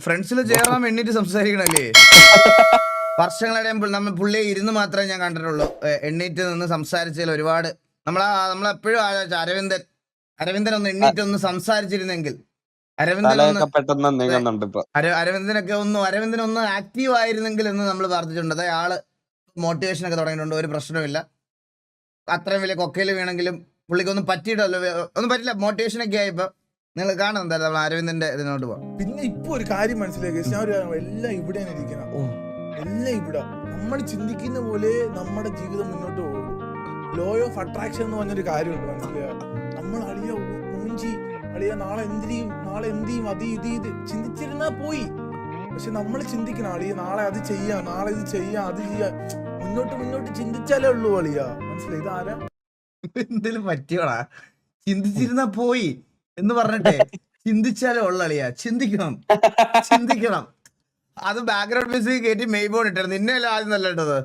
ഫ്രണ്ട്സിൽ ചേരാൻ വേണ്ടിട്ട് സംസാരിക്കണല്ലേ? വർഷങ്ങളെ നമ്മൾ പുള്ളിയെ ഇരുന്ന് മാത്രമേ ഞാൻ കണ്ടിട്ടുള്ളൂ. എണ്ണീറ്റ് നിന്ന് സംസാരിച്ചതിൽ ഒരുപാട് നമ്മളെപ്പോഴും അരവിന്ദൻ ഒന്ന് എണ്ണീറ്റ് ഒന്ന് സംസാരിച്ചിരുന്നെങ്കിൽ അരവിന്ദനൊന്ന് ആക്റ്റീവ് ആയിരുന്നെങ്കിൽ എന്ന് നമ്മൾ പറഞ്ഞിട്ടുണ്ട്. അതായത് ആള് മോട്ടിവേഷൻ ഒക്കെ തുടങ്ങിയിട്ടുണ്ട്, ഒരു പ്രശ്നമില്ല. അത്രയും വലിയ കൊക്കയിൽ വീണെങ്കിലും പുള്ളിക്കൊന്നും പറ്റിയിട്ടല്ലോ, ഒന്നും പറ്റില്ല. മോട്ടിവേഷൻ ഒക്കെ ആയിപ്പോ നിങ്ങൾ കാണും എന്തായാലും നമ്മൾ അരവിന്ദന്റെ ഇതിനോട്ട് പോവാം. പിന്നെ ഇപ്പൊ ഒരു കാര്യം മനസ്സിലാക്കി, എല്ലാം ഇവിടെയാണ് ഇരിക്കണം. എല്ലാം ഇവിടെ നമ്മൾ ചിന്തിക്കുന്ന പോലെ നമ്മുടെ ജീവിതം മുന്നോട്ട് പോകും. ലോ ഓഫ് അട്രാക്ഷൻ എന്ന് പറഞ്ഞൊരു കാര്യമുണ്ട്, മനസ്സിലായോ? നമ്മൾ അളിയ മൂഞ്ചി അളിയ നാളെ എന്ത് ചെയ്യും അത് ഇത് ചിന്തിച്ചിരുന്നാ പോയി. പക്ഷെ നമ്മൾ ചിന്തിക്കണം അളിയ നാളെ അത് ചെയ്യാം, നാളെ ഇത് ചെയ്യാം, അത് ചെയ്യാം. മുന്നോട്ട് ചിന്തിച്ചാലേ ഉള്ളൂ അളിയ. മനസ്സിലായി? ഇതാരാ എന്തെങ്കിലും പറ്റിയോടാ? ചിന്തിച്ചിരുന്നാ പോയി എന്ന് പറഞ്ഞിട്ടേ ചിന്തിച്ചാലേ ഉള്ളളിയാ. ചിന്തിക്കണം. അത് ബാക്ക്ഗ്രൗണ്ട് മ്യൂസിക് കയറ്റി മെയ്ബോൺ ഇട്ടായിരുന്നു. നിന്നെയല്ല ആദ്യം നല്ല ഇട്ടത്.